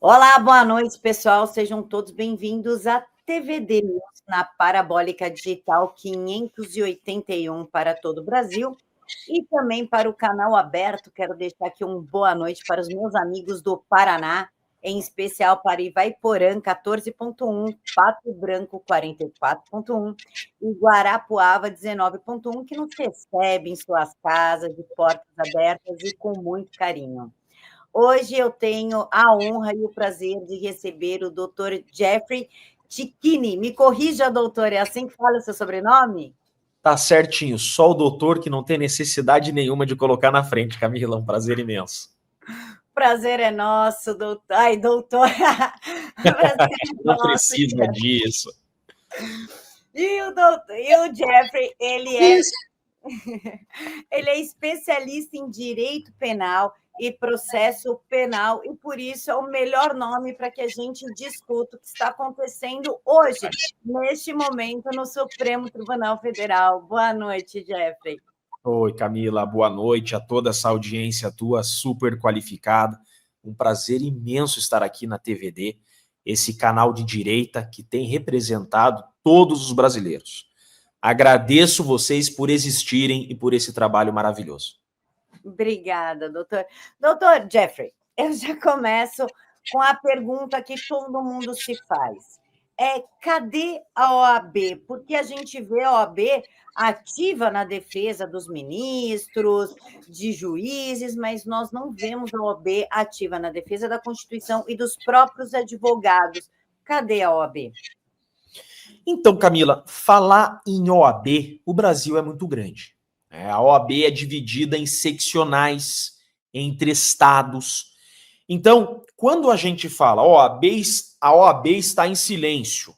Olá, boa noite, pessoal. Sejam todos bem-vindos à TVD News na Parabólica Digital 581 para todo o Brasil e também para o canal aberto. Quero deixar aqui uma boa noite para os meus amigos do Paraná, em especial para Ivaiporã 14.1, Pato Branco 44.1 e Guarapuava 19.1, que nos recebe em suas casas de portas abertas e com muito carinho. Hoje eu tenho a honra e o prazer de receber o Dr. Jeffrey Cicchini. Me corrija, doutor, é assim que fala o seu sobrenome? Tá certinho, só o doutor que não tem necessidade nenhuma de colocar na frente, Camila, um prazer imenso. Prazer é nosso, doutor. Ai, doutor. Prazer é Não nosso. precisa disso. E o Jeffrey, ele é especialista em direito penal e processo penal, e por isso é o melhor nome para que a gente discuta o que está acontecendo hoje, neste momento, no Supremo Tribunal Federal. Boa noite, Jeffrey. Oi, Camila, boa noite a toda essa audiência tua super qualificada. Um prazer imenso estar aqui na TVD, esse canal de direita que tem representado todos os brasileiros. Agradeço vocês por existirem e por esse trabalho maravilhoso. Obrigada, doutor. Doutor Jeffrey, eu já começo com a pergunta que todo mundo se faz. Cadê a OAB? Porque a gente vê a OAB ativa na defesa dos ministros, de juízes, mas nós não vemos a OAB ativa na defesa da Constituição e dos próprios advogados. Cadê a OAB? Então, Camila, falar em OAB, o Brasil é muito grande. A OAB é dividida em seccionais, entre estados. Então, quando a gente fala a OAB está em silêncio,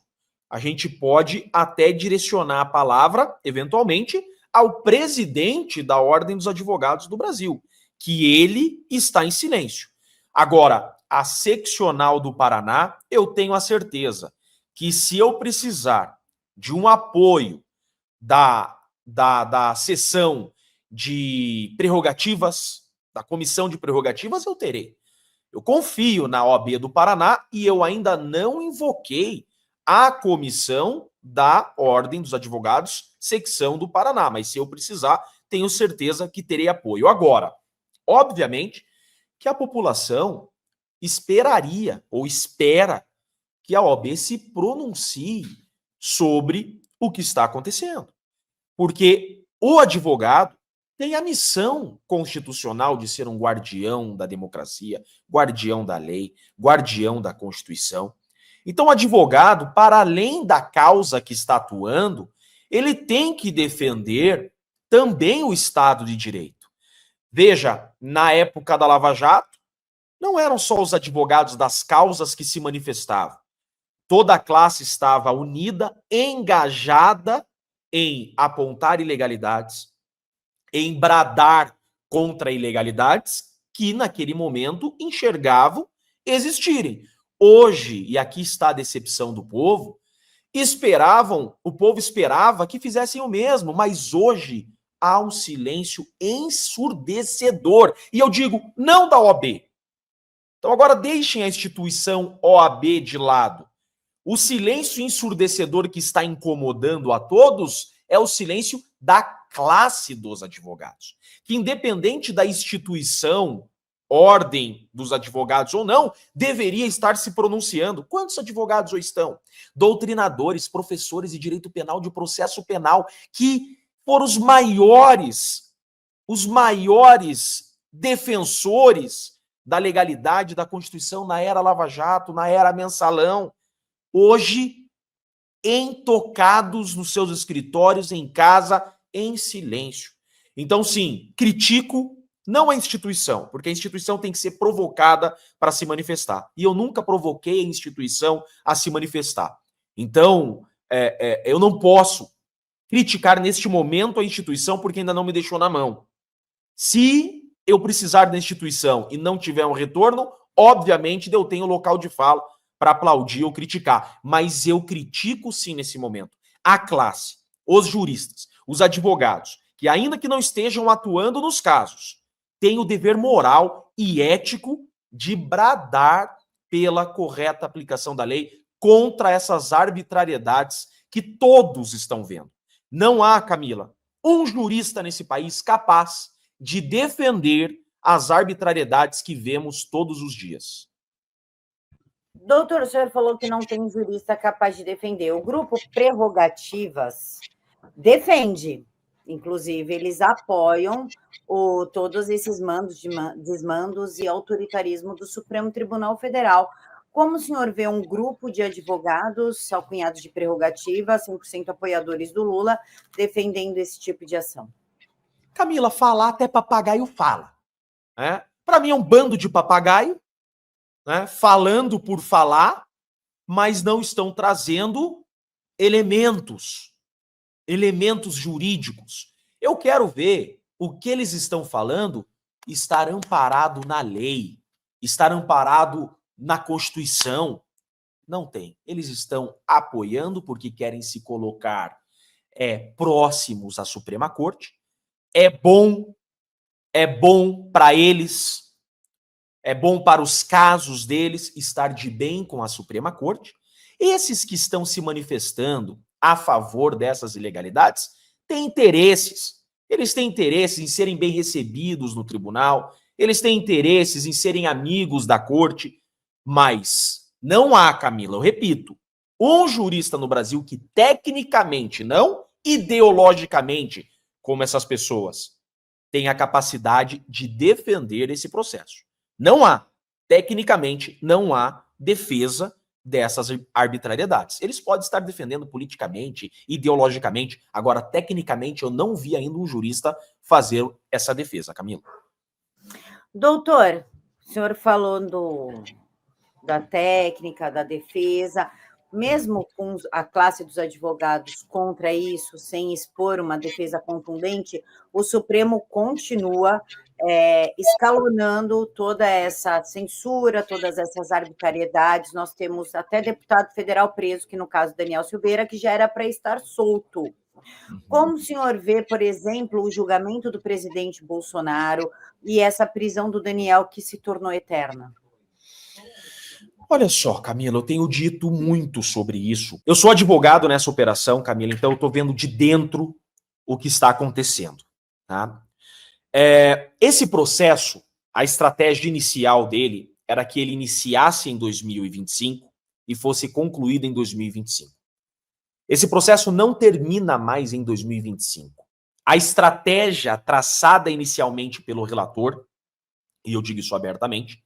a gente pode até direcionar a palavra, eventualmente, ao presidente da Ordem dos Advogados do Brasil, que ele está em silêncio. Agora, a seccional do Paraná, eu tenho a certeza que se eu precisar de um apoio da sessão de prerrogativas, da comissão de prerrogativas, eu terei. Eu confio na OAB do Paraná e eu ainda não invoquei a comissão da Ordem dos Advogados, secção do Paraná, mas se eu precisar, tenho certeza que terei apoio. Agora, obviamente que a população esperaria ou espera que a OAB se pronuncie sobre o que está acontecendo. Porque o advogado tem a missão constitucional de ser um guardião da democracia, guardião da lei, guardião da Constituição. Então, o advogado, para além da causa que está atuando, ele tem que defender também o Estado de Direito. Veja, na época da Lava Jato, não eram só os advogados das causas que se manifestavam. Toda a classe estava unida, engajada em apontar ilegalidades, em bradar contra ilegalidades que, naquele momento, enxergavam existirem. Hoje, e aqui está a decepção do povo, o povo esperava que fizessem o mesmo, mas hoje há um silêncio ensurdecedor. E eu digo, não da OAB. Então agora deixem a instituição OAB de lado. O silêncio ensurdecedor que está incomodando a todos é o silêncio da classe dos advogados, que independente da instituição, ordem dos advogados ou não, deveria estar se pronunciando. Quantos advogados hoje estão? Doutrinadores, professores de direito penal, de processo penal, que foram os maiores defensores da legalidade da Constituição na era Lava Jato, na era Mensalão, hoje intocados nos seus escritórios, em casa, em silêncio. Então, sim, critico não a instituição, porque a instituição tem que ser provocada para se manifestar. E eu nunca provoquei a instituição a se manifestar. Então, eu não posso criticar neste momento a instituição porque ainda não me deixou na mão. Se eu precisar da instituição e não tiver um retorno, obviamente eu tenho local de fala para aplaudir ou criticar. Mas eu critico sim nesse momento a classe, os juristas, os advogados, que ainda que não estejam atuando nos casos, têm o dever moral e ético de bradar pela correta aplicação da lei contra essas arbitrariedades que todos estão vendo. Não há, Camila, um jurista nesse país capaz de defender as arbitrariedades que vemos todos os dias. Doutor, o senhor falou que não tem jurista capaz de defender. O grupo Prerrogativas defende. Inclusive, eles apoiam todos esses desmandos e autoritarismo do Supremo Tribunal Federal. Como o senhor vê um grupo de advogados alcunhados de prerrogativa, 100% apoiadores do Lula, defendendo esse tipo de ação? Camila, falar até papagaio fala. Né? Para mim é um bando de papagaio, né? Falando por falar, mas não estão trazendo elementos jurídicos. Eu quero ver o que eles estão falando estar amparado na lei, estar amparado na Constituição. Não tem. Eles estão apoiando porque querem se colocar próximos à Suprema Corte. É bom para eles, é bom para os casos deles estar de bem com a Suprema Corte. Esses que estão se manifestando a favor dessas ilegalidades têm interesses. Eles têm interesses em serem bem recebidos no tribunal, eles têm interesses em serem amigos da corte, mas não há, Camila, eu repito, um jurista no Brasil que tecnicamente, não ideologicamente, como essas pessoas, tem a capacidade de defender esse processo. Não há, tecnicamente, não há defesa dessas arbitrariedades. Eles podem estar defendendo politicamente, ideologicamente, agora, tecnicamente, eu não vi ainda um jurista fazer essa defesa, Camila. Doutor, o senhor falou da técnica, da defesa, mesmo com a classe dos advogados contra isso, sem expor uma defesa contundente, o Supremo continua escalonando toda essa censura, todas essas arbitrariedades. Nós temos até deputado federal preso, que no caso Daniel Silveira, que já era para estar solto. Como o senhor vê, por exemplo, o julgamento do presidente Bolsonaro e essa prisão do Daniel que se tornou eterna? Olha só, Camila, eu tenho dito muito sobre isso. Eu sou advogado nessa operação, Camila, então eu estou vendo de dentro o que está acontecendo. Tá? Esse processo, a estratégia inicial dele era que ele iniciasse em 2025 e fosse concluído em 2025. Esse processo não termina mais em 2025. A estratégia traçada inicialmente pelo relator, e eu digo isso abertamente,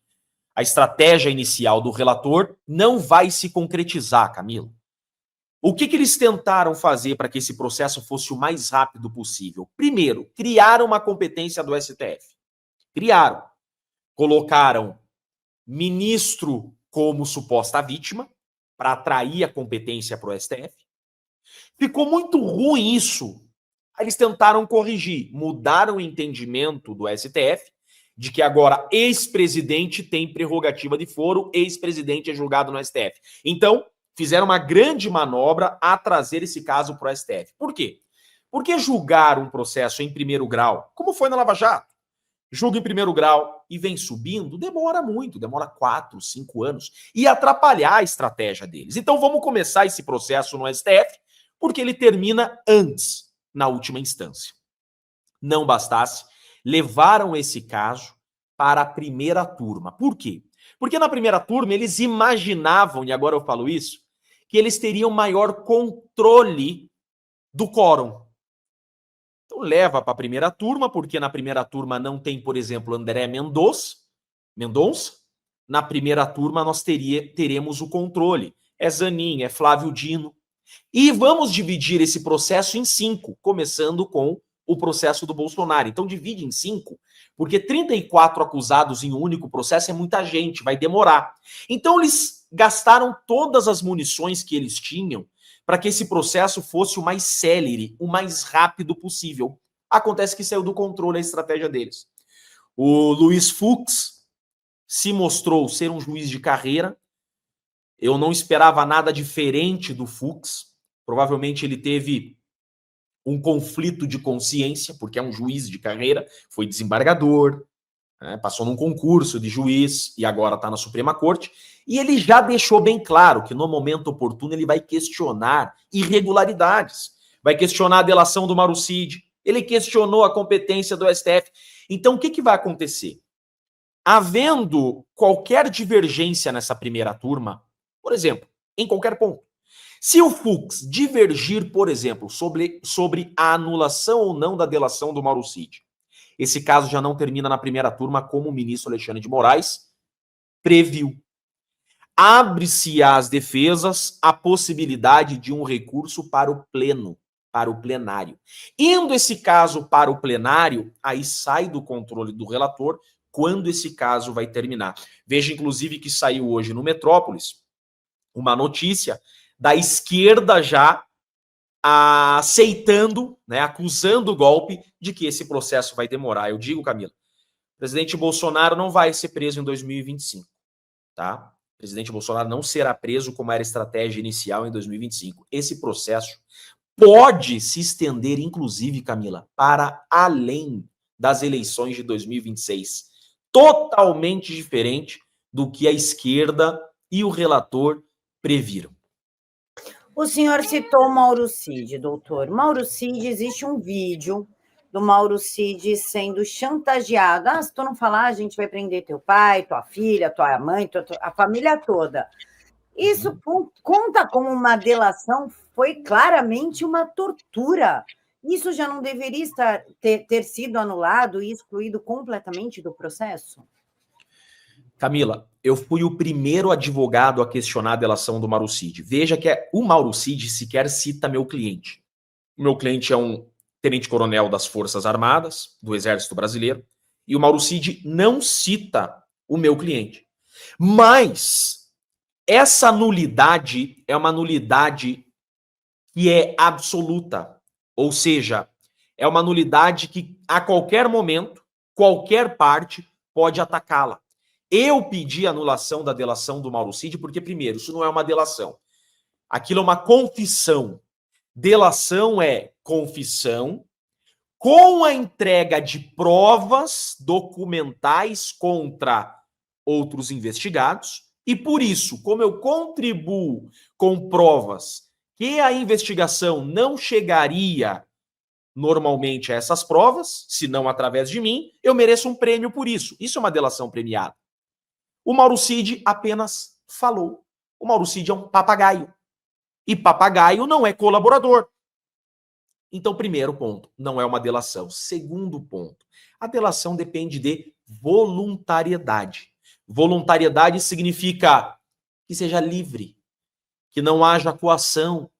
a estratégia inicial do relator não vai se concretizar, Camilo. O que eles tentaram fazer para que esse processo fosse o mais rápido possível? Primeiro, criaram uma competência do STF. Criaram. Colocaram ministro como suposta vítima para atrair a competência para o STF. Ficou muito ruim isso. Eles tentaram corrigir, mudaram o entendimento do STF de que agora ex-presidente tem prerrogativa de foro, ex-presidente é julgado no STF. Então, fizeram uma grande manobra a trazer esse caso para o STF. Por quê? Porque julgar um processo em primeiro grau, como foi na Lava Jato, julga em primeiro grau e vem subindo, demora muito, demora 4, 5 anos, e atrapalhar a estratégia deles. Então, vamos começar esse processo no STF, porque ele termina antes, na última instância. Não bastasse, levaram esse caso para a primeira turma. Por quê? Porque na primeira turma eles imaginavam, e agora eu falo isso, que eles teriam maior controle do quórum. Então leva para a primeira turma, porque na primeira turma não tem, por exemplo, André Mendonça. Na primeira turma nós teremos o controle. É Zanin, é Flávio Dino. E vamos dividir esse processo em 5, começando com o processo do Bolsonaro. Então divide em 5, porque 34 acusados em um único processo é muita gente, vai demorar. Então eles gastaram todas as munições que eles tinham para que esse processo fosse o mais célere, o mais rápido possível. Acontece que saiu do controle a estratégia deles. O Luiz Fux se mostrou ser um juiz de carreira. Eu não esperava nada diferente do Fux. Provavelmente ele teve um conflito de consciência, porque é um juiz de carreira, foi desembargador, né? Passou num concurso de juiz e agora está na Suprema Corte. E ele já deixou bem claro que no momento oportuno ele vai questionar irregularidades, vai questionar a delação do Mauro Cid, ele questionou a competência do STF. Então, o que vai acontecer? Havendo qualquer divergência nessa primeira turma, por exemplo, em qualquer ponto, se o Fux divergir, por exemplo, sobre a anulação ou não da delação do Mauro Cid, esse caso já não termina na primeira turma, como o ministro Alexandre de Moraes previu. Abre-se às defesas a possibilidade de um recurso para o pleno, para o plenário. Indo esse caso para o plenário, aí sai do controle do relator quando esse caso vai terminar. Veja, inclusive, que saiu hoje no Metrópolis uma notícia da esquerda já aceitando, né, acusando o golpe de que esse processo vai demorar. Eu digo, Camila, o presidente Bolsonaro não vai ser preso em 2025, tá? O presidente Bolsonaro não será preso como era a estratégia inicial em 2025. Esse processo pode se estender, inclusive, Camila, para além das eleições de 2026. Totalmente diferente do que a esquerda e o relator previram. O senhor citou o Mauro Cid, doutor. Mauro Cid, existe um vídeo do Mauro Cid sendo chantageado. Ah, se tu não falar, a gente vai prender teu pai, tua filha, tua mãe, a família toda. Isso conta como uma delação, foi claramente uma tortura. Isso já não deveria ter sido anulado e excluído completamente do processo? Camila, eu fui o primeiro advogado a questionar a delação do Mauro Cid. Veja que o Mauro Cid sequer cita meu cliente. O meu cliente é um tenente-coronel das Forças Armadas, do Exército Brasileiro, e o Mauro Cid não cita o meu cliente. Mas essa nulidade é uma nulidade que é absoluta, ou seja, é uma nulidade que a qualquer momento, qualquer parte pode atacá-la. Eu pedi a anulação da delação do Mauro Cid porque, primeiro, isso não é uma delação. Aquilo é uma confissão. Delação é confissão com a entrega de provas documentais contra outros investigados. E por isso, como eu contribuo com provas que a investigação não chegaria normalmente a essas provas, se não através de mim, eu mereço um prêmio por isso. Isso é uma delação premiada. O Mauro Cid apenas falou. O Mauro Cid é um papagaio. E papagaio não é colaborador. Então, primeiro ponto, não é uma delação. Segundo ponto, a delação depende de voluntariedade. Voluntariedade significa que seja livre, que não haja coação,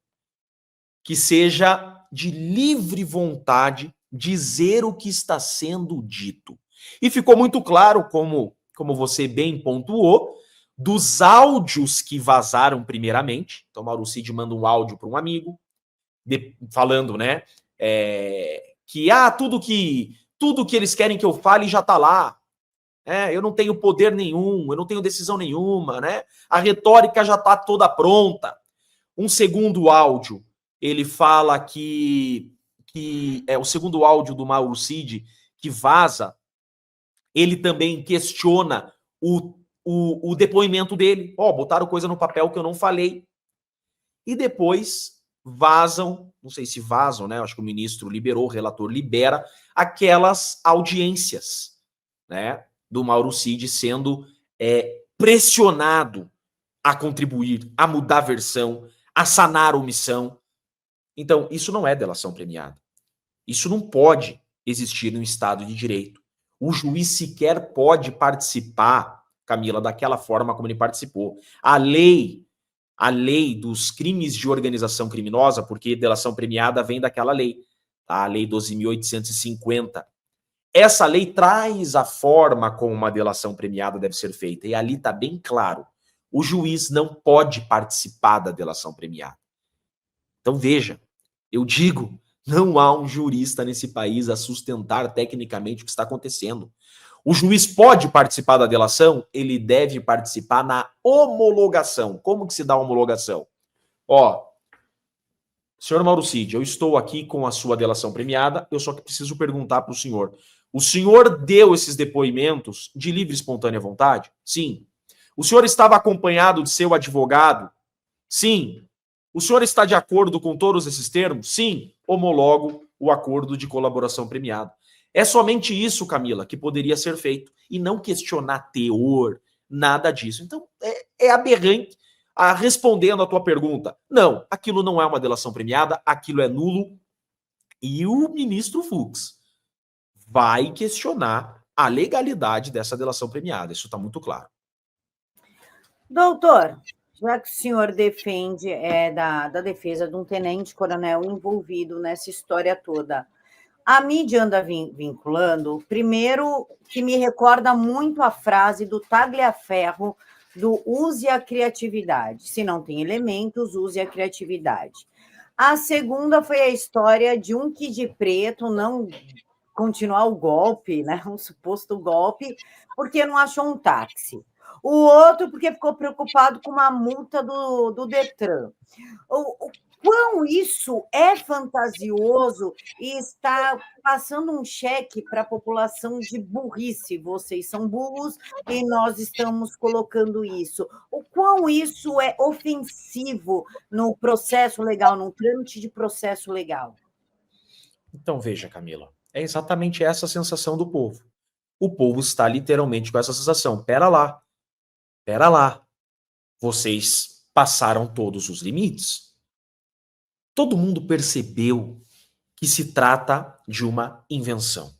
que seja de livre vontade dizer o que está sendo dito. E ficou muito claro, como você bem pontuou, dos áudios que vazaram primeiramente. Então, Mauro Cid manda um áudio para um amigo, falando, né, que tudo que eles querem que eu fale já está lá. Eu não tenho poder nenhum, eu não tenho decisão nenhuma, né? A retórica já está toda pronta. Um segundo áudio, ele fala que o segundo áudio do Mauro Cid, que vaza, ele também questiona o depoimento dele. Botaram coisa no papel que eu não falei. E depois vazam, não sei se vazam, né? Acho que o ministro liberou, o relator libera aquelas audiências, né? Do Mauro Cid sendo pressionado a contribuir, a mudar a versão, a sanar a omissão. Então, isso não é delação premiada. Isso não pode existir no Estado de Direito. O juiz sequer pode participar, Camila, daquela forma como ele participou. A lei dos crimes de organização criminosa, porque delação premiada vem daquela lei, tá? A Lei 12.850. Essa lei traz a forma como uma delação premiada deve ser feita, e ali está bem claro. O juiz não pode participar da delação premiada. Então, veja, eu digo, não há um jurista nesse país a sustentar tecnicamente o que está acontecendo. O juiz pode participar da delação? Ele deve participar na homologação. Como que se dá a homologação? Senhor Mauro Cid, eu estou aqui com a sua delação premiada, eu só preciso perguntar para o senhor, O senhor deu esses depoimentos de livre e espontânea vontade? Sim. O senhor estava acompanhado de seu advogado? Sim. O senhor está de acordo com todos esses termos? Sim. Homologo o acordo de colaboração premiada. É somente isso, Camila, que poderia ser feito. E não questionar teor, nada disso. Então, é aberrante. Respondendo a tua pergunta, não, aquilo não é uma delação premiada, aquilo é nulo. E o ministro Fux vai questionar a legalidade dessa delação premiada. Isso está muito claro. Doutor, já que o senhor defende da defesa de um tenente-coronel envolvido nessa história toda, a mídia anda vinculando, primeiro, que me recorda muito a frase do Tagliaferro, do use a criatividade. Se não tem elementos, use a criatividade. A segunda foi a história de um Kid Preto não continuar o golpe, né? Um suposto golpe, porque não achou um táxi. O outro porque ficou preocupado com uma multa do Detran. O quão isso é fantasioso e está passando um cheque para a população de burrice. Vocês são burros e nós estamos colocando isso. O quão isso é ofensivo no processo legal, no trâmite de processo legal? Então, veja, Camila, é exatamente essa a sensação do povo. O povo está literalmente com essa sensação. Pera lá. Vocês passaram todos os limites. Todo mundo percebeu que se trata de uma invenção.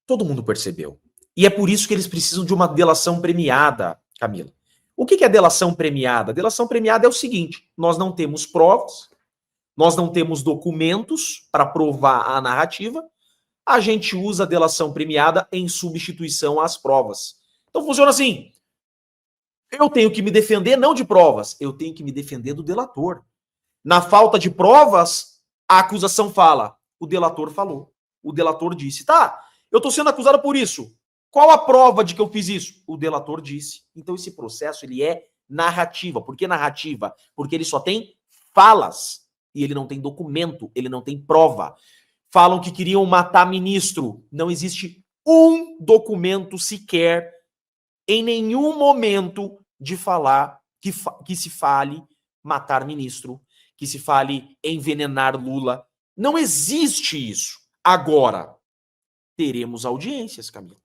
Todo mundo percebeu. E é por isso que eles precisam de uma delação premiada, Camila. O que é delação premiada? A delação premiada é o seguinte: nós não temos provas, nós não temos documentos para provar a narrativa, a gente usa a delação premiada em substituição às provas. Então funciona assim: eu tenho que me defender não de provas, eu tenho que me defender do delator. Na falta de provas, a acusação fala, o delator falou, o delator disse. Tá, eu estou sendo acusado por isso. Qual a prova de que eu fiz isso? O delator disse. Então esse processo ele é narrativa. Por que narrativa? Porque ele só tem falas e ele não tem documento, ele não tem prova. Falam que queriam matar ministro. Não existe um documento sequer em nenhum momento de falar que se fale matar ministro, que se fale envenenar Lula. Não existe isso. Agora, teremos audiências, Camila.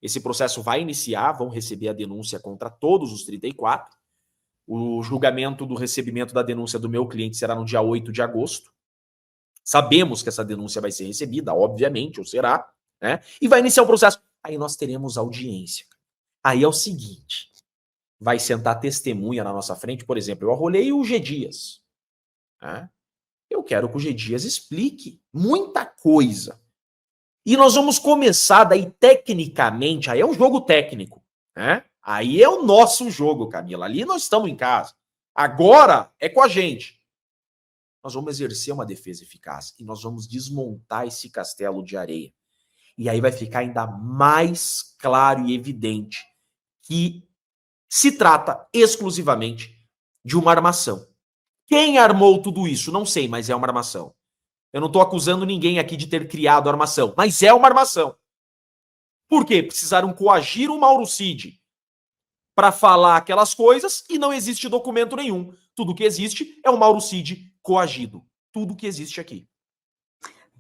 Esse processo vai iniciar, vão receber a denúncia contra todos os 34. O julgamento do recebimento da denúncia do meu cliente será no dia 8 de agosto. Sabemos que essa denúncia vai ser recebida, obviamente, ou será, né? E vai iniciar o processo. Aí nós teremos audiência. Aí é o seguinte, vai sentar testemunha na nossa frente, por exemplo, eu arrolei o G. Dias. Né? Eu quero que o G. Dias explique muita coisa. E nós vamos começar daí tecnicamente, aí é um jogo técnico, né? Aí é o nosso jogo, Camila. Ali nós estamos em casa. Agora é com a gente. Nós vamos exercer uma defesa eficaz e nós vamos desmontar esse castelo de areia. E aí vai ficar ainda mais claro e evidente que se trata exclusivamente de uma armação. Quem armou tudo isso? Não sei, mas é uma armação. Eu não estou acusando ninguém aqui de ter criado a armação, mas é uma armação. Por quê? Precisaram coagir o Mauro Cid para falar aquelas coisas e não existe documento nenhum. Tudo que existe é o Mauro Cid coagido. Tudo que existe aqui.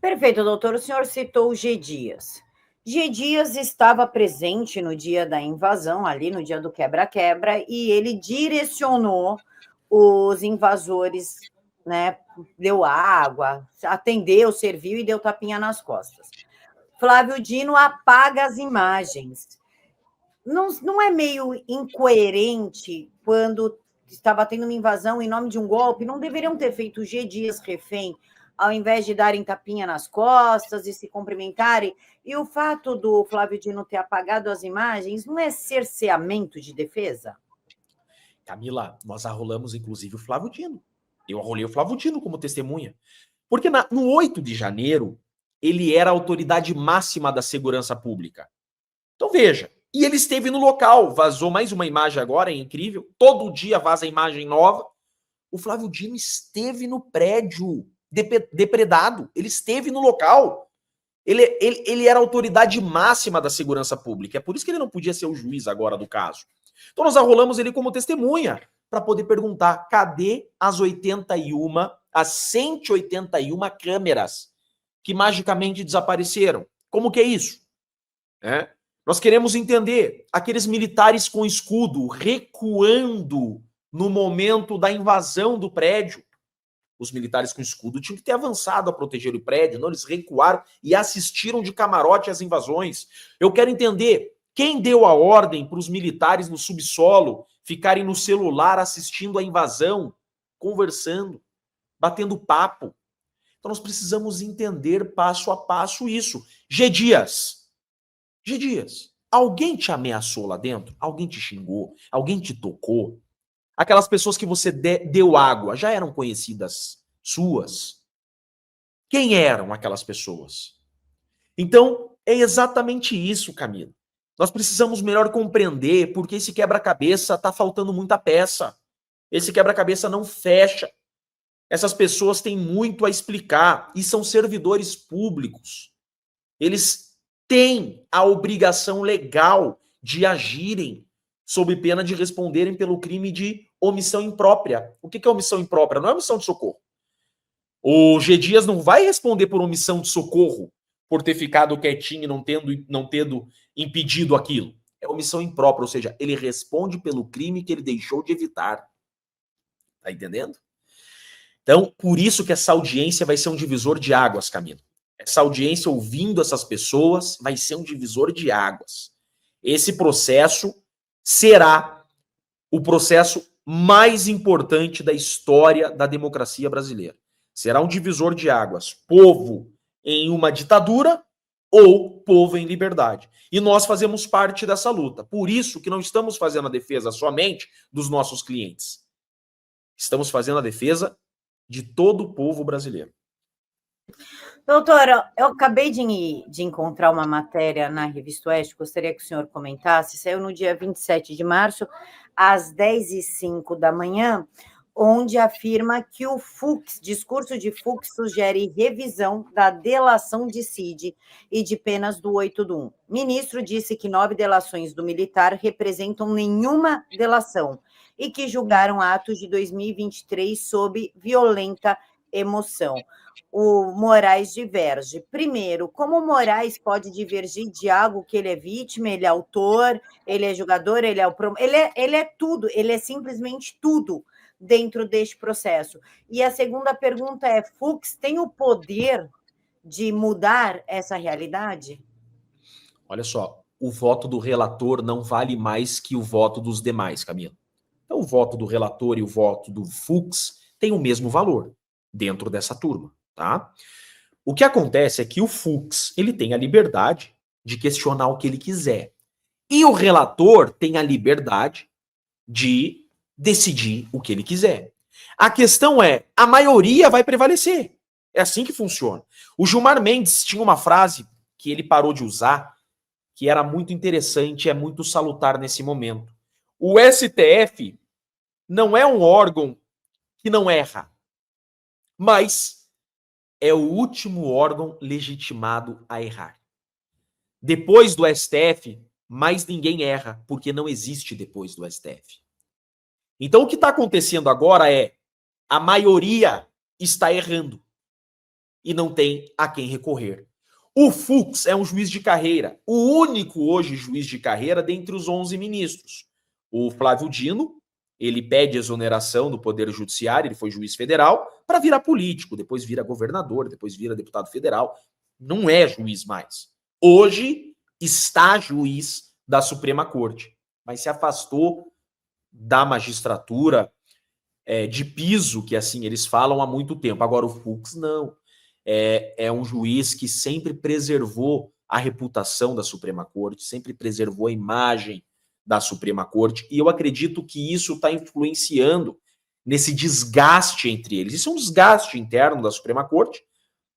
Perfeito, doutor. O senhor citou o G. Dias. G. Dias estava presente no dia da invasão, ali no dia do quebra-quebra, e ele direcionou os invasores, né? Deu água, atendeu, serviu e deu tapinha nas costas. Flávio Dino apaga as imagens. Não é meio incoerente quando estava tendo uma invasão em nome de um golpe? Não deveriam ter feito G. Dias refém, ao invés de darem tapinha nas costas e se cumprimentarem? E o fato do Flávio Dino ter apagado as imagens não é cerceamento de defesa? Camila, nós arrolamos inclusive o Flávio Dino. Eu arrolei o Flávio Dino como testemunha. Porque no 8 de janeiro, ele era a autoridade máxima da segurança pública. Então veja, e ele esteve no local, vazou mais uma imagem agora, é incrível, todo dia vaza imagem nova. O Flávio Dino esteve no prédio depredado, ele esteve no local. Ele era a autoridade máxima da segurança pública. É por isso que ele não podia ser o juiz agora do caso. Então nós arrolamos ele como testemunha para poder perguntar: cadê as 181 câmeras que magicamente desapareceram? Como que é isso? Nós queremos entender aqueles militares com escudo recuando no momento da invasão do prédio. Os militares com escudo tinham que ter avançado a proteger o prédio, não, eles recuaram e assistiram de camarote às invasões. Eu quero entender quem deu a ordem para os militares no subsolo ficarem no celular assistindo a invasão, conversando, batendo papo. Então nós precisamos entender passo a passo isso. G. Dias, alguém te ameaçou lá dentro? Alguém te xingou? Alguém te tocou? Aquelas pessoas que você deu água, já eram conhecidas suas? Quem eram aquelas pessoas? Então, é exatamente isso, Camila. Nós precisamos melhor compreender porque esse quebra-cabeça está faltando muita peça. Esse quebra-cabeça não fecha. Essas pessoas têm muito a explicar e são servidores públicos. Eles têm a obrigação legal de agirem sob pena de responderem pelo crime de omissão imprópria. O que é omissão imprópria? Não é omissão de socorro. O G. Dias não vai responder por omissão de socorro, por ter ficado quietinho e não tendo impedido aquilo. É omissão imprópria, ou seja, ele responde pelo crime que ele deixou de evitar. Tá entendendo? Então, por isso que essa audiência vai ser um divisor de águas, Camila. Essa audiência, ouvindo essas pessoas, vai ser um divisor de águas. Esse processo será o processo mais importante da história da democracia brasileira. Será um divisor de águas. Povo em uma ditadura ou povo em liberdade. E nós fazemos parte dessa luta. Por isso que não estamos fazendo a defesa somente dos nossos clientes. Estamos fazendo a defesa de todo o povo brasileiro. Doutora, eu acabei de encontrar uma matéria na Revista Oeste, gostaria que o senhor comentasse, saiu no dia 27 de março, às 10h05 da manhã, onde afirma que o Fux, discurso de Fux, sugere revisão da delação de Cid e de penas do 8 do 1. Ministro disse que 9 delações do militar representam nenhuma delação e que julgaram atos de 2023 sob violenta emoção. O Moraes diverge. Primeiro, como o Moraes pode divergir de algo que ele é vítima, ele é autor, ele é jogador, ele é tudo, ele é simplesmente tudo dentro deste processo. E a segunda pergunta é: Fux tem o poder de mudar essa realidade? Olha só, o voto do relator não vale mais que o voto dos demais, Camila. Então, o voto do relator e o voto do Fux têm o mesmo valor dentro dessa turma. Tá? O que acontece é que o Fux ele tem a liberdade de questionar o que ele quiser. E o relator tem a liberdade de decidir o que ele quiser. A questão é, a maioria vai prevalecer. É assim que funciona. O Gilmar Mendes tinha uma frase que ele parou de usar, que era muito interessante, é muito salutar nesse momento. O STF não é um órgão que não erra, mas é o último órgão legitimado a errar. Depois do STF, mais ninguém erra, porque não existe depois do STF. Então, o que está acontecendo agora é a maioria está errando e não tem a quem recorrer. O Fux é um juiz de carreira, o único hoje juiz de carreira dentre os 11 ministros. O Flávio Dino, ele pede exoneração do Poder Judiciário, ele foi juiz federal, para virar político, depois vira governador, depois vira deputado federal. Não é juiz mais. Hoje está juiz da Suprema Corte, mas se afastou da magistratura de piso, que assim eles falam há muito tempo. Agora o Fux não. É um juiz que sempre preservou a reputação da Suprema Corte, sempre preservou a imagem da Suprema Corte, e eu acredito que isso está influenciando nesse desgaste entre eles. Isso é um desgaste interno da Suprema Corte,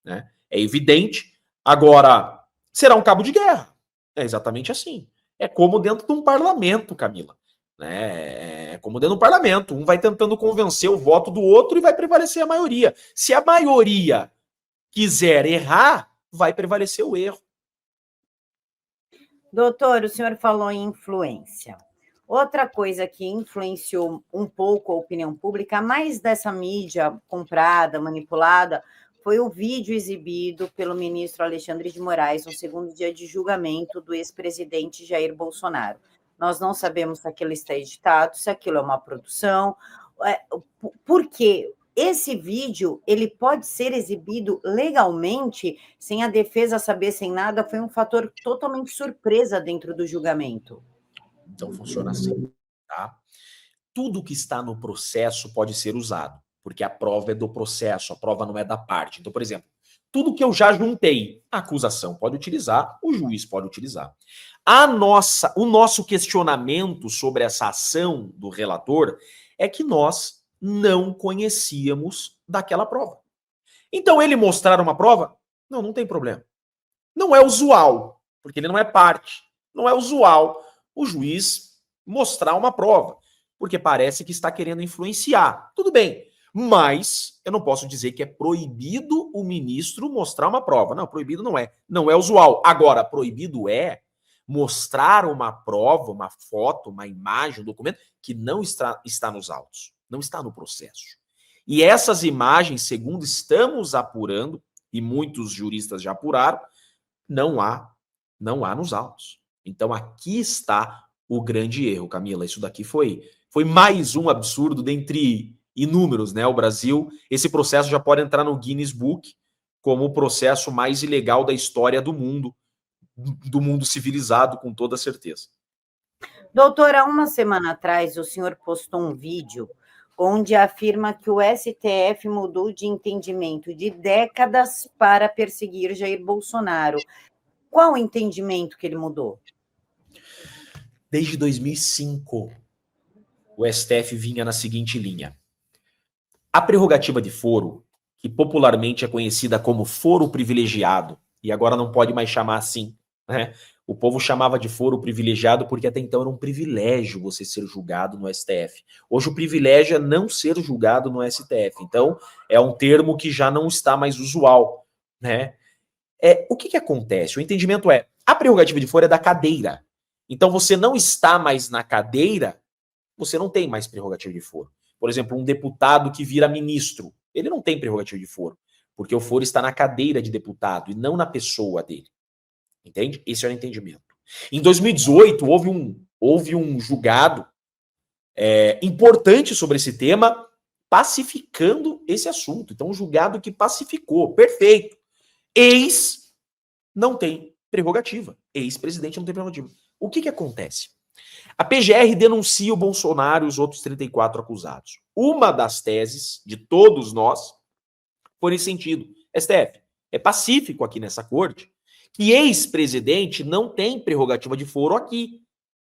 né? É evidente. Agora, será um cabo de guerra. É exatamente assim. É como dentro de um parlamento, Camila. É como dentro de um parlamento. Um vai tentando convencer o voto do outro e vai prevalecer a maioria. Se a maioria quiser errar, vai prevalecer o erro. Doutor, o senhor falou em influência. Outra coisa que influenciou um pouco a opinião pública, mais dessa mídia comprada, manipulada, foi o vídeo exibido pelo ministro Alexandre de Moraes no segundo dia de julgamento do ex-presidente Jair Bolsonaro. Nós não sabemos se aquilo está editado, se aquilo é uma produção. Por quê? Esse vídeo, ele pode ser exibido legalmente, sem a defesa saber, sem nada, foi um fator totalmente surpresa dentro do julgamento. Então funciona assim, tá? Tudo que está no processo pode ser usado, porque a prova é do processo, a prova não é da parte. Então, por exemplo, tudo que eu já juntei, a acusação pode utilizar, o juiz pode utilizar. O nosso questionamento sobre essa ação do relator é que nós não conhecíamos daquela prova. Então, ele mostrar uma prova? Não tem problema. Não é usual, porque ele não é parte. Não é usual o juiz mostrar uma prova, porque parece que está querendo influenciar. Tudo bem, mas eu não posso dizer que é proibido o ministro mostrar uma prova. Não, proibido não é. Não é usual. Agora, proibido é mostrar uma prova, uma foto, uma imagem, um documento que não está nos autos, não está no processo. E essas imagens, segundo estamos apurando, e muitos juristas já apuraram, não há nos autos. Então aqui está o grande erro, Camila. Isso daqui foi mais um absurdo dentre inúmeros, né? O Brasil, esse processo já pode entrar no Guinness Book como o processo mais ilegal da história do mundo civilizado, com toda certeza. Doutor, há uma semana atrás o senhor postou um vídeo onde afirma que o STF mudou de entendimento de décadas para perseguir Jair Bolsonaro. Qual o entendimento que ele mudou? Desde 2005, o STF vinha na seguinte linha. A prerrogativa de foro, que popularmente é conhecida como foro privilegiado, e agora não pode mais chamar assim, né? O povo chamava de foro privilegiado porque até então era um privilégio você ser julgado no STF. Hoje o privilégio é não ser julgado no STF. Então, é um termo que já não está mais usual, né? O que acontece? O entendimento é, a prerrogativa de foro é da cadeira. Então, você não está mais na cadeira, você não tem mais prerrogativa de foro. Por exemplo, um deputado que vira ministro, ele não tem prerrogativa de foro, porque o foro está na cadeira de deputado e não na pessoa dele. Entende? Esse é o entendimento. Em 2018, houve um julgado importante sobre esse tema, pacificando esse assunto. Então, um julgado que pacificou. Perfeito. Ex não tem prerrogativa. Ex-presidente não tem prerrogativa. O que acontece? A PGR denuncia o Bolsonaro e os outros 34 acusados. Uma das teses de todos nós foi nesse sentido. STF, é pacífico aqui nessa corte que ex-presidente não tem prerrogativa de foro aqui.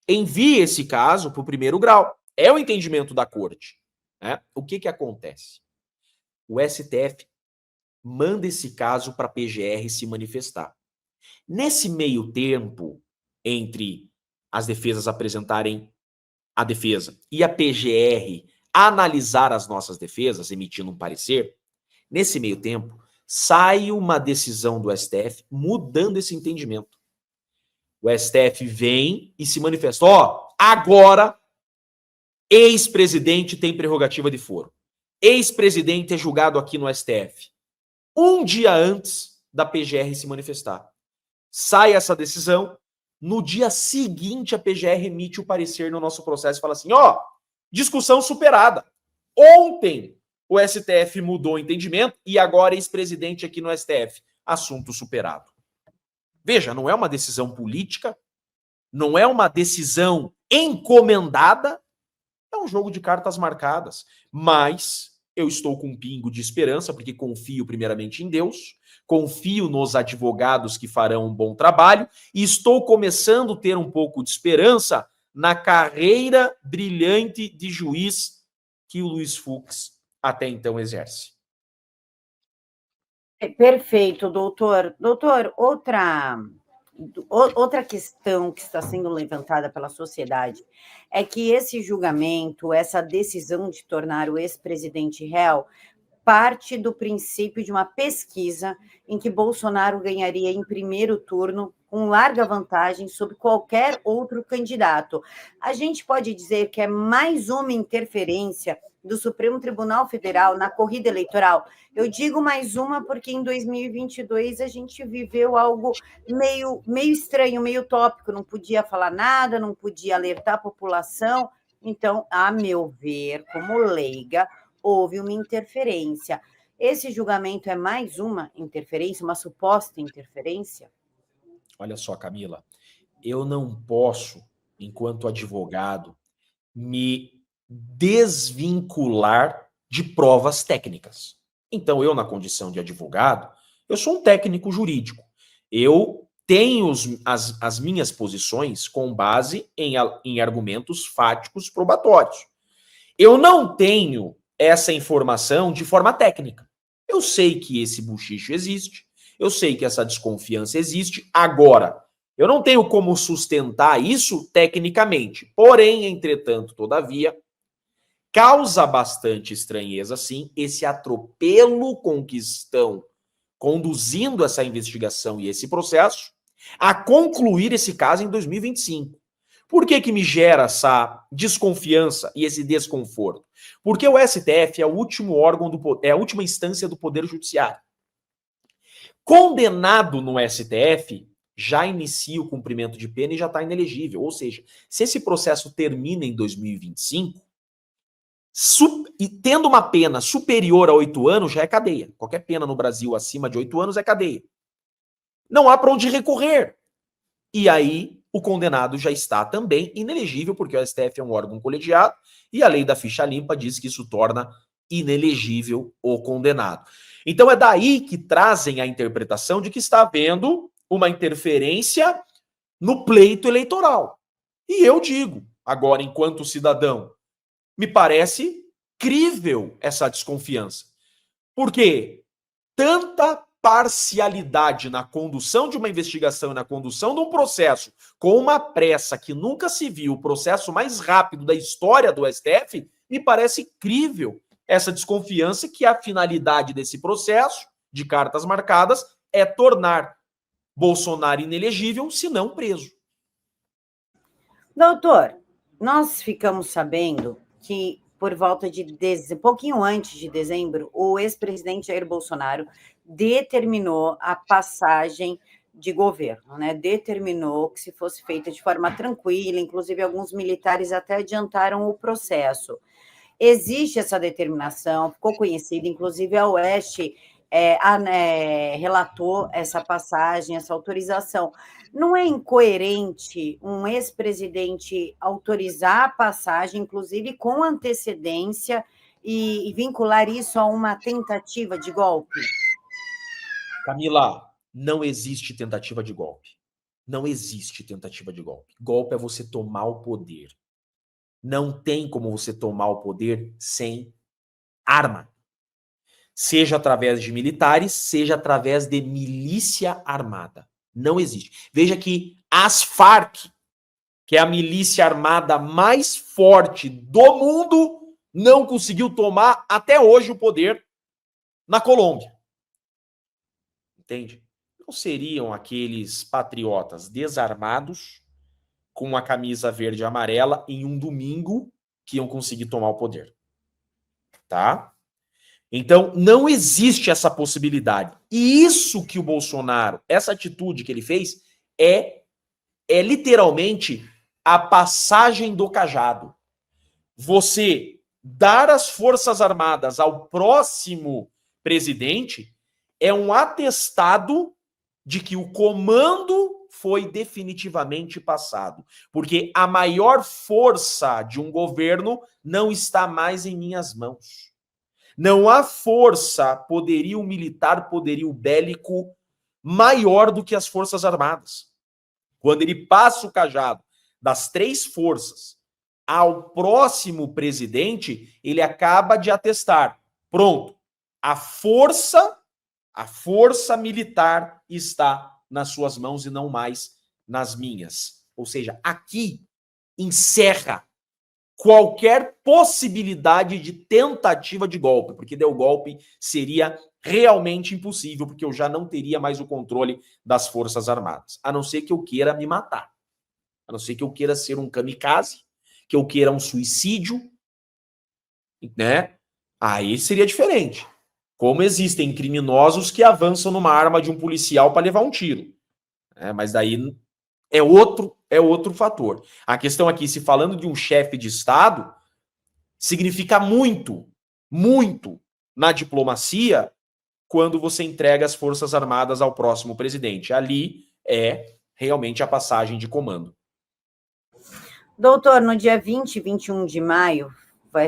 Envie esse caso para o primeiro grau. É o entendimento da corte. Né? O que acontece? O STF manda esse caso para a PGR se manifestar. Nesse meio tempo, entre as defesas apresentarem a defesa e a PGR analisar as nossas defesas, emitindo um parecer, nesse meio tempo, sai uma decisão do STF mudando esse entendimento. O STF vem e se manifesta. Agora, ex-presidente tem prerrogativa de foro. Ex-presidente é julgado aqui no STF. Um dia antes da PGR se manifestar. Sai essa decisão. No dia seguinte, a PGR emite o parecer no nosso processo e fala assim, discussão superada. Ontem, o STF mudou o entendimento e agora ex-presidente aqui no STF. Assunto superado. Veja, não é uma decisão política, não é uma decisão encomendada, é um jogo de cartas marcadas. Mas eu estou com um pingo de esperança, porque confio primeiramente em Deus, confio nos advogados que farão um bom trabalho e estou começando a ter um pouco de esperança na carreira brilhante de juiz que o Luiz Fux até então exerce. Perfeito, doutor. Doutor, outra questão que está sendo levantada pela sociedade é que esse julgamento, essa decisão de tornar o ex-presidente réu, parte do princípio de uma pesquisa em que Bolsonaro ganharia em primeiro turno com larga vantagem sobre qualquer outro candidato. A gente pode dizer que é mais uma interferência do Supremo Tribunal Federal na corrida eleitoral. Eu digo mais uma porque em 2022 a gente viveu algo meio estranho, meio utópico, não podia falar nada, não podia alertar a população. Então, a meu ver, como leiga, houve uma interferência. Esse julgamento é mais uma interferência, uma suposta interferência? Olha só, Camila, eu não posso, enquanto advogado, me desvincular de provas técnicas. Então, eu, na condição de advogado, eu sou um técnico jurídico. Eu tenho as minhas posições com base em argumentos fáticos probatórios. Eu não tenho essa informação de forma técnica. Eu sei que esse buchicho existe, eu sei que essa desconfiança existe. Agora, eu não tenho como sustentar isso tecnicamente. Porém, entretanto, todavia, causa bastante estranheza, sim, esse atropelo com que estão conduzindo essa investigação e esse processo a concluir esse caso em 2025. Por que me gera essa desconfiança e esse desconforto? Porque o STF é o último órgão, é a última instância do Poder Judiciário. Condenado no STF, já inicia o cumprimento de pena e já está inelegível. Ou seja, se esse processo termina em 2025, e tendo uma pena superior a 8 anos, já é cadeia. Qualquer pena no Brasil acima de 8 anos é cadeia. Não há para onde recorrer. E aí, o condenado já está também inelegível, porque o STF é um órgão colegiado, e a lei da ficha limpa diz que isso torna inelegível o condenado. Então é daí que trazem a interpretação de que está havendo uma interferência no pleito eleitoral. E eu digo, agora, enquanto cidadão, me parece crível essa desconfiança. Por quê? Tanta parcialidade na condução de uma investigação e na condução de um processo com uma pressa que nunca se viu, o processo mais rápido da história do STF, me parece crível essa desconfiança que a finalidade desse processo de cartas marcadas é tornar Bolsonaro inelegível, se não preso. Doutor, nós ficamos sabendo que por volta de pouquinho antes de dezembro, o ex-presidente Jair Bolsonaro determinou a passagem de governo, né? Determinou que se fosse feita de forma tranquila, inclusive alguns militares até adiantaram o processo. Existe essa determinação, ficou conhecida, inclusive a Oeste relatou essa passagem, essa autorização. Não é incoerente um ex-presidente autorizar a passagem, inclusive com antecedência, e vincular isso a uma tentativa de golpe? Camila, não existe tentativa de golpe. Não existe tentativa de golpe. Golpe é você tomar o poder. Não tem como você tomar o poder sem arma. Seja através de militares, seja através de milícia armada. Não existe. Veja que as Farc, que é a milícia armada mais forte do mundo, não conseguiu tomar até hoje o poder na Colômbia. Entende? Não seriam aqueles patriotas desarmados com uma camisa verde e amarela em um domingo que iam conseguir tomar o poder. Tá? Então, não existe essa possibilidade. E isso que o Bolsonaro, essa atitude que ele fez, é literalmente a passagem do cajado. Você dar as Forças Armadas ao próximo presidente é um atestado de que o comando foi definitivamente passado. Porque a maior força de um governo não está mais em minhas mãos. Não há força, poderio militar, poderio bélico maior do que as Forças Armadas. Quando ele passa o cajado das 3 forças ao próximo presidente, ele acaba de atestar. Pronto. A força militar está nas suas mãos e não mais nas minhas. Ou seja, aqui encerra qualquer possibilidade de tentativa de golpe, porque deu golpe seria realmente impossível, porque eu já não teria mais o controle das Forças Armadas, a não ser que eu queira me matar, a não ser que eu queira ser um kamikaze, que eu queira um suicídio, né? Aí seria diferente. Como existem criminosos que avançam numa arma de um policial para levar um tiro, mas daí é outro fator. A questão aqui, se falando de um chefe de Estado, significa muito, muito na diplomacia quando você entrega as Forças Armadas ao próximo presidente. Ali é realmente a passagem de comando. Doutor, no dia 20 e 21 de maio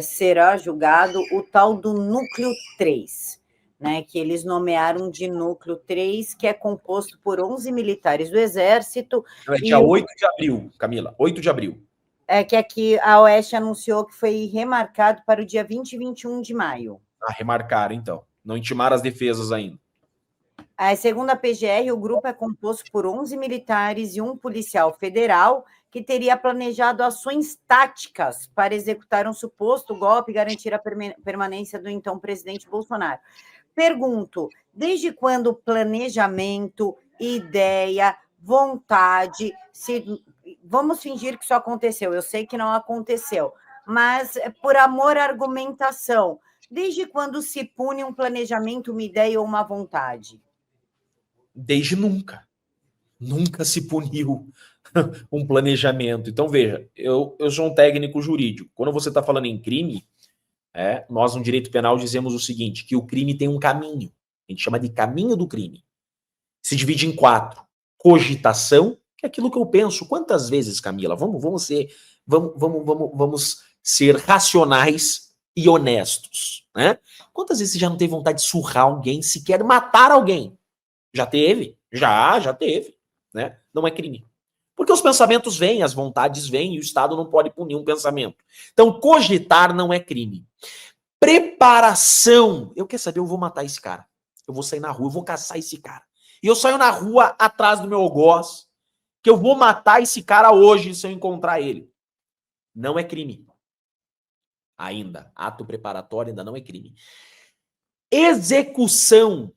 será julgado o tal do Núcleo 3, né, que eles nomearam de Núcleo 3, que é composto por 11 militares do Exército. É dia 8 de abril, Camila, 8 de abril. É que aqui a Oeste anunciou que foi remarcado para o dia 20 e 21 de maio. Remarcaram, então. Não intimaram as defesas ainda. Segundo a PGR, o grupo é composto por 11 militares e um policial federal que teria planejado ações táticas para executar um suposto golpe e garantir a permanência do então presidente Bolsonaro. Pergunto, desde quando planejamento, ideia, vontade, vamos fingir que isso aconteceu, eu sei que não aconteceu, mas por amor à argumentação, desde quando se pune um planejamento, uma ideia ou uma vontade? Desde nunca. Nunca se puniu um planejamento. Então, veja, eu sou um técnico jurídico. Quando você está falando em crime, nós no direito penal dizemos o seguinte, que o crime tem um caminho. A gente chama de caminho do crime. Se divide em 4. Cogitação, que é aquilo que eu penso. Quantas vezes, Camila? Vamos ser racionais e honestos, né? Quantas vezes você já não teve vontade de surrar alguém, sequer matar alguém? Já teve? Já teve, né? Não é crime. Porque os pensamentos vêm, as vontades vêm, e o Estado não pode punir um pensamento. Então, cogitar não é crime. Preparação. Eu quero saber, eu vou matar esse cara. Eu vou sair na rua, eu vou caçar esse cara. E eu saio na rua atrás do meu algoz, que eu vou matar esse cara hoje se eu encontrar ele. Não é crime. Ainda. Ato preparatório ainda não é crime. Execução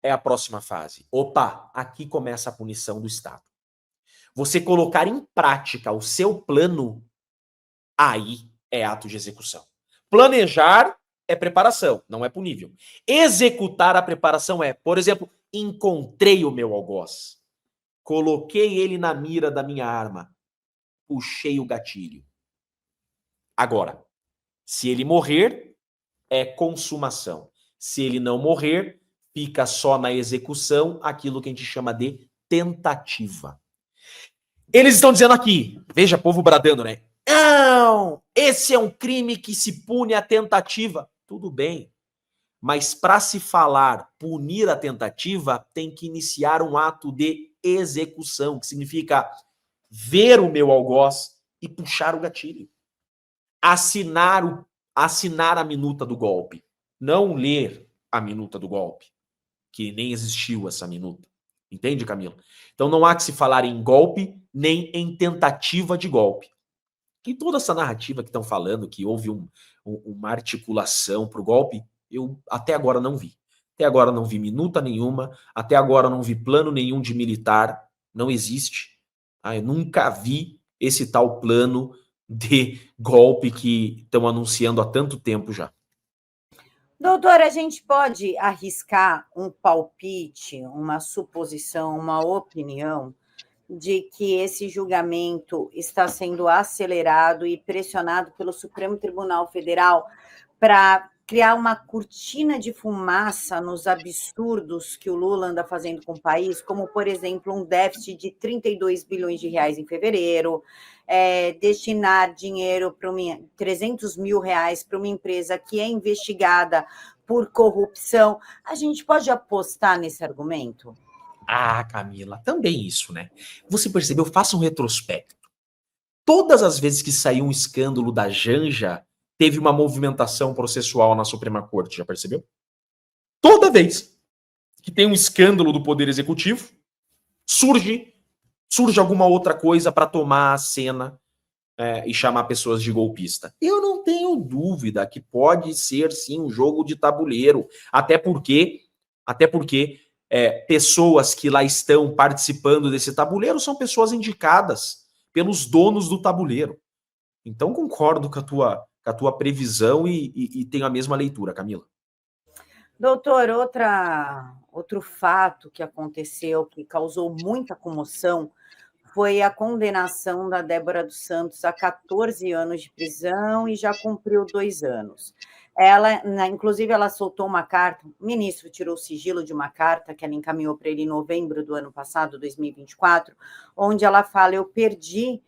é a próxima fase. Opa, aqui começa a punição do Estado. Você colocar em prática o seu plano, aí é ato de execução. Planejar é preparação, não é punível. Executar a preparação é, por exemplo, encontrei o meu algoz, coloquei ele na mira da minha arma, puxei o gatilho. Agora, se ele morrer, é consumação. Se ele não morrer, fica só na execução aquilo que a gente chama de tentativa. Eles estão dizendo aqui, veja, povo bradando, né? Não, esse é um crime que se pune a tentativa. Tudo bem, mas para se falar punir a tentativa, tem que iniciar um ato de execução, que significa ver o meu algoz e puxar o gatilho. Assinar a minuta do golpe, não ler a minuta do golpe, que nem existiu essa minuta. Entende, Camila? Então não há que se falar em golpe, nem em tentativa de golpe. E toda essa narrativa que estão falando, que houve uma articulação para o golpe, eu até agora não vi. Até agora não vi minuta nenhuma, até agora não vi plano nenhum de militar, não existe. Eu nunca vi esse tal plano de golpe que estão anunciando há tanto tempo já. Doutor, a gente pode arriscar um palpite, uma suposição, uma opinião de que esse julgamento está sendo acelerado e pressionado pelo Supremo Tribunal Federal para criar uma cortina de fumaça nos absurdos que o Lula anda fazendo com o país, como, por exemplo, um déficit de 32 bilhões de reais em fevereiro, destinar dinheiro para 300 mil reais para uma empresa que é investigada por corrupção. A gente pode apostar nesse argumento? Camila, também isso, né? Você percebeu? Faça um retrospecto. Todas as vezes que saiu um escândalo da Janja, teve uma movimentação processual na Suprema Corte, já percebeu? Toda vez que tem um escândalo do Poder Executivo, surge alguma outra coisa para tomar a cena e chamar pessoas de golpista? Eu não tenho dúvida que pode ser, sim, um jogo de tabuleiro. Até porque pessoas que lá estão participando desse tabuleiro são pessoas indicadas pelos donos do tabuleiro. Então, concordo com a tua previsão e tenho a mesma leitura, Camila. Doutor, outro fato que aconteceu, que causou muita comoção, foi a condenação da Débora dos Santos a 14 anos de prisão e já cumpriu 2 anos. Inclusive, ela soltou uma carta, o ministro tirou o sigilo de uma carta que ela encaminhou para ele em novembro do ano passado, 2024, onde ela fala: eu perdi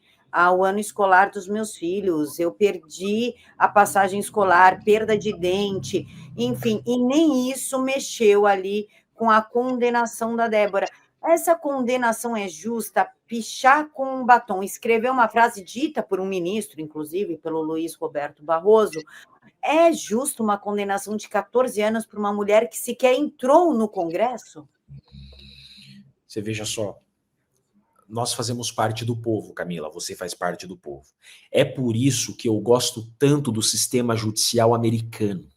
o ano escolar dos meus filhos, eu perdi a passagem escolar, perda de dente, enfim, e nem isso mexeu ali com a condenação da Débora. Essa condenação é justa? Pichar com um batom, escrever uma frase dita por um ministro, inclusive pelo Luiz Roberto Barroso, é justo uma condenação de 14 anos para uma mulher que sequer entrou no Congresso? Você veja só, nós fazemos parte do povo, Camila, você faz parte do povo. É por isso que eu gosto tanto do sistema judicial americano.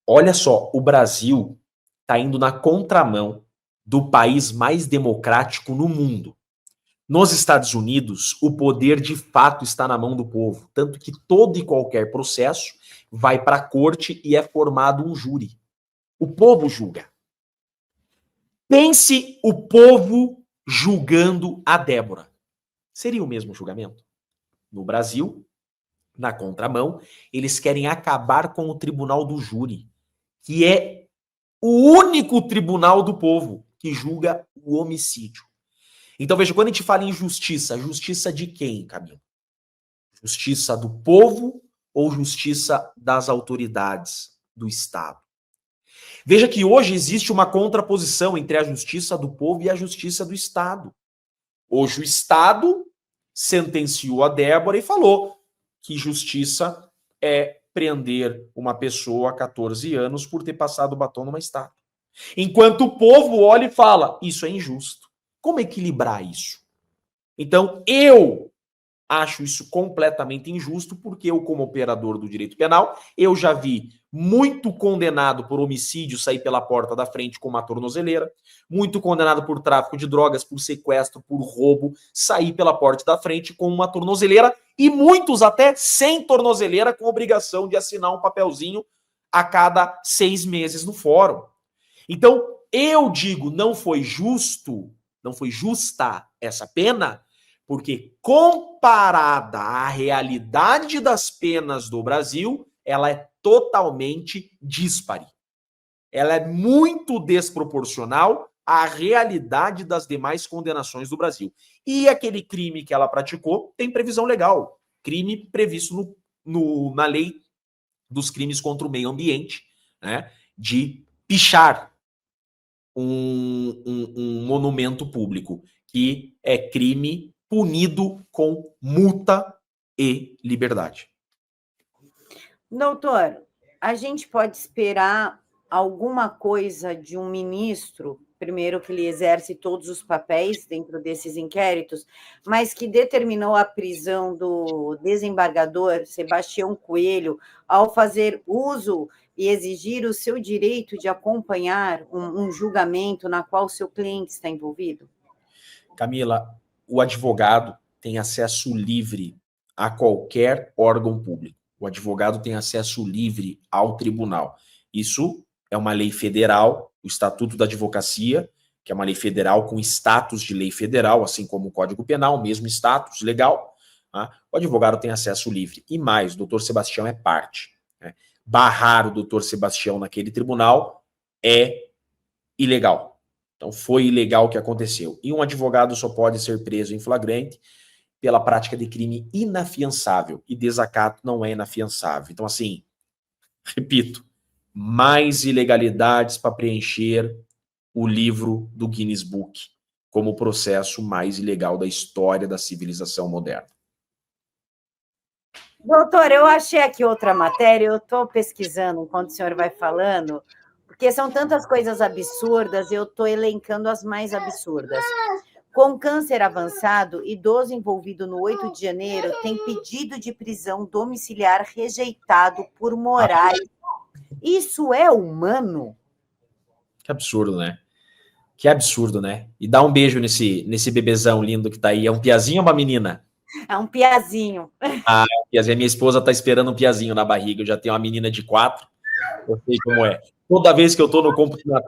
Olha só, o Brasil está indo na contramão do país mais democrático no mundo. Nos Estados Unidos, o poder de fato está na mão do povo, tanto que todo e qualquer processo vai para a corte e é formado um júri. O povo julga. Pense o povo julgando a Débora. Seria o mesmo julgamento? No Brasil, na contramão, eles querem acabar com o tribunal do júri, que é o único tribunal do povo que julga o homicídio. Então, veja, quando a gente fala em justiça, justiça de quem, Camila? Justiça do povo ou justiça das autoridades do Estado? Veja que hoje existe uma contraposição entre a justiça do povo e a justiça do Estado. Hoje o Estado sentenciou a Débora e falou que justiça é prender uma pessoa a 14 anos por ter passado o batom numa estátua. Enquanto o povo olha e fala, isso é injusto. Como equilibrar isso? Então, eu acho isso completamente injusto, porque eu, como operador do direito penal, eu já vi muito condenado por homicídio sair pela porta da frente com uma tornozeleira, muito condenado por tráfico de drogas, por sequestro, por roubo, sair pela porta da frente com uma tornozeleira, e muitos até sem tornozeleira, com obrigação de assinar um papelzinho a cada 6 meses no fórum. Então, eu digo, não foi justo, não foi justa essa pena, porque comparada à realidade das penas do Brasil, ela é totalmente díspare. Ela é muito desproporcional à realidade das demais condenações do Brasil. E aquele crime que ela praticou tem previsão legal. Crime previsto na lei dos crimes contra o meio ambiente, né, de pichar um monumento público, que é crime punido com multa e liberdade. Doutor, a gente pode esperar alguma coisa de um ministro, primeiro que ele exerce todos os papéis dentro desses inquéritos, mas que determinou a prisão do desembargador Sebastião Coelho ao fazer uso e exigir o seu direito de acompanhar um julgamento na qual o seu cliente está envolvido? Camila, o advogado tem acesso livre a qualquer órgão público. O advogado tem acesso livre ao tribunal. Isso é uma lei federal, o Estatuto da Advocacia, que é uma lei federal com status de lei federal, assim como o Código Penal, mesmo status legal. Tá? O advogado tem acesso livre. E mais, o doutor Sebastião é parte. Né? Barrar o doutor Sebastião naquele tribunal é ilegal. Então, foi ilegal o que aconteceu. E um advogado só pode ser preso em flagrante pela prática de crime inafiançável. E desacato não é inafiançável. Então, assim, repito, mais ilegalidades para preencher o livro do Guinness Book como o processo mais ilegal da história da civilização moderna. Doutor, eu achei aqui outra matéria, eu estou pesquisando enquanto o senhor vai falando, porque são tantas coisas absurdas, eu estou elencando as mais absurdas. Com câncer avançado, idoso envolvido no 8 de janeiro tem pedido de prisão domiciliar rejeitado por Moraes. Isso é humano? Que absurdo, né? Que absurdo, né? E dá um beijo nesse bebezão lindo que tá aí. É um piazinho ou uma menina? É um piazinho. Ah, piazinho. Minha esposa tá esperando um piazinho na barriga. Eu já tenho uma menina de 4. Eu sei como é. Toda vez que eu tô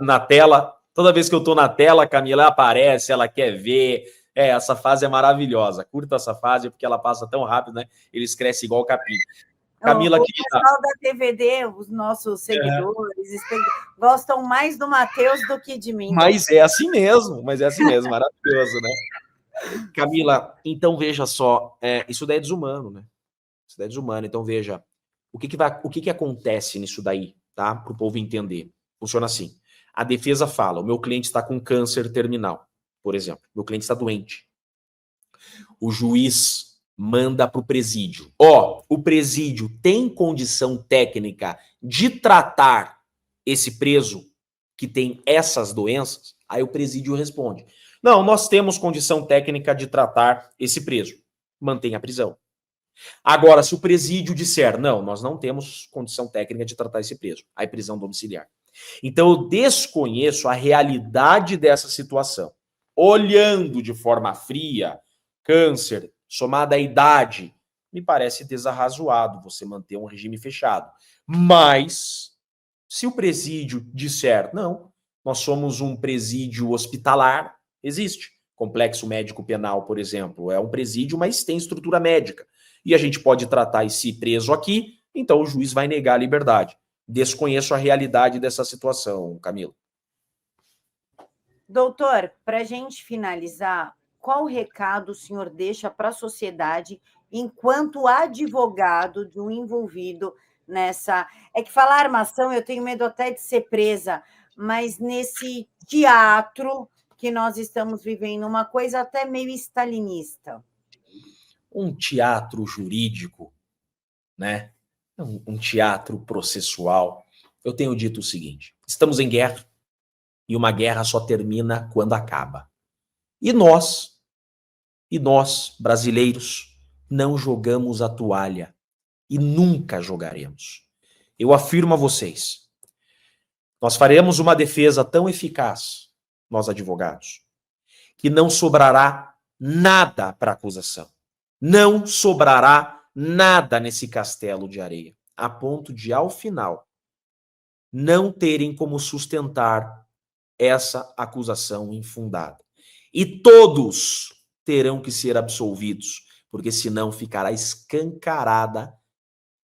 na tela, toda vez que eu tô na tela, a Camila aparece, ela quer ver. Essa fase é maravilhosa. Curta essa fase porque ela passa tão rápido, né? Eles crescem igual capim. Camila, O querida. pessoal da TVD, os nossos seguidores, gostam mais do Matheus do que de mim. Mas é assim mesmo, maravilhoso, né? Camila, então veja só, isso daí é desumano, né? Isso daí é desumano. Então veja, o que acontece nisso daí, tá? Para o povo entender. Funciona assim. A defesa fala, o meu cliente está com câncer terminal, por exemplo. Meu cliente está doente. O juiz manda para o presídio. O presídio tem condição técnica de tratar esse preso que tem essas doenças? Aí o presídio responde: não, nós temos condição técnica de tratar esse preso. Mantém a prisão. Agora, se o presídio disser, não, nós não temos condição técnica de tratar esse preso, aí prisão domiciliar. Então, eu desconheço a realidade dessa situação. Olhando de forma fria, câncer, somado à idade, me parece desarrazoado você manter um regime fechado. Mas, se o presídio disser, não, nós somos um presídio hospitalar, existe. Complexo Médico Penal, por exemplo, é um presídio, mas tem estrutura médica. E a gente pode tratar esse preso aqui, então o juiz vai negar a liberdade. Desconheço a realidade dessa situação, Camila. Doutor, para a gente finalizar, qual recado o senhor deixa para a sociedade enquanto advogado de um envolvido nessa... É que falar armação, eu tenho medo até de ser presa, mas nesse teatro que nós estamos vivendo, uma coisa até meio stalinista. Um teatro jurídico, né? Um teatro processual. Eu tenho dito o seguinte: estamos em guerra e uma guerra só termina quando acaba. E nós, brasileiros, não jogamos a toalha e nunca jogaremos. Eu afirmo a vocês, nós faremos uma defesa tão eficaz, nós advogados, que não sobrará nada para a acusação. Não sobrará nada nesse castelo de areia, a ponto de, ao final, não terem como sustentar essa acusação infundada. E todos terão que ser absolvidos, porque senão ficará escancarada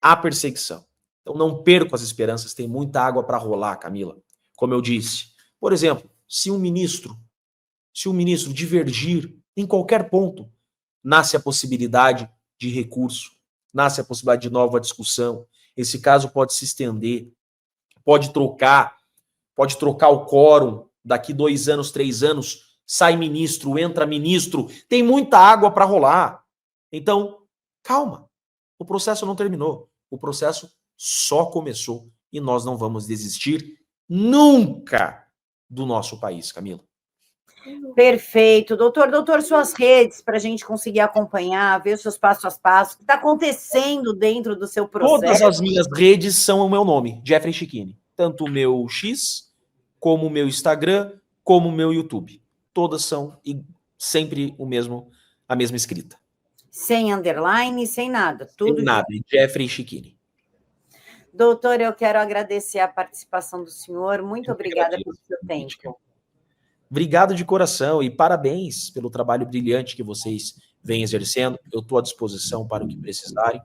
a perseguição. Então não percam as esperanças, tem muita água para rolar, Camila. Como eu disse, por exemplo, se um ministro divergir em qualquer ponto, nasce a possibilidade de recurso, nasce a possibilidade de nova discussão. Esse caso pode se estender, pode trocar o quórum, daqui 2 anos, 3 anos, sai ministro, entra ministro, tem muita água para rolar. Então, calma, o processo não terminou, o processo só começou e nós não vamos desistir nunca do nosso país, Camila. Perfeito. Doutor, suas redes para a gente conseguir acompanhar, ver os seus passos a passo, o que está acontecendo dentro do seu processo. Todas as minhas redes são o meu nome, Jeffrey Chiquini. Tanto o meu X, como o meu Instagram, como o meu YouTube. Todas são sempre a mesma escrita. Sem underline, sem nada. Tudo sem nada, Jeffrey Chiquini. Doutor, eu quero agradecer a participação do senhor. Muito obrigada pelo seu tempo. Obrigado de coração e parabéns pelo trabalho brilhante que vocês vêm exercendo. Eu estou à disposição para o que precisarem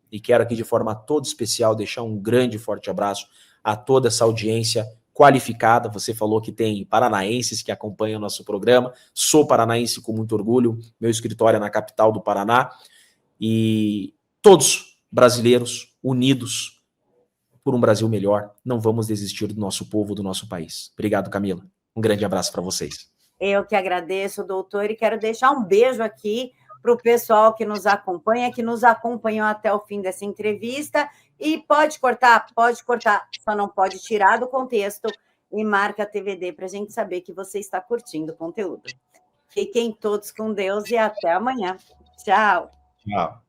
e quero aqui de forma toda especial deixar um grande e forte abraço a toda essa audiência qualificada. Você falou que tem paranaenses que acompanham o nosso programa. Sou paranaense com muito orgulho. Meu escritório é na capital do Paraná. E todos brasileiros unidos por um Brasil melhor. Não vamos desistir do nosso povo, do nosso país. Obrigado, Camila. Um grande abraço para vocês. Eu que agradeço, doutor, e quero deixar um beijo aqui para o pessoal que nos acompanha, que nos acompanhou até o fim dessa entrevista. E pode cortar, só não pode tirar do contexto e marca a TVD para a gente saber que você está curtindo o conteúdo. Fiquem todos com Deus e até amanhã. Tchau. Tchau.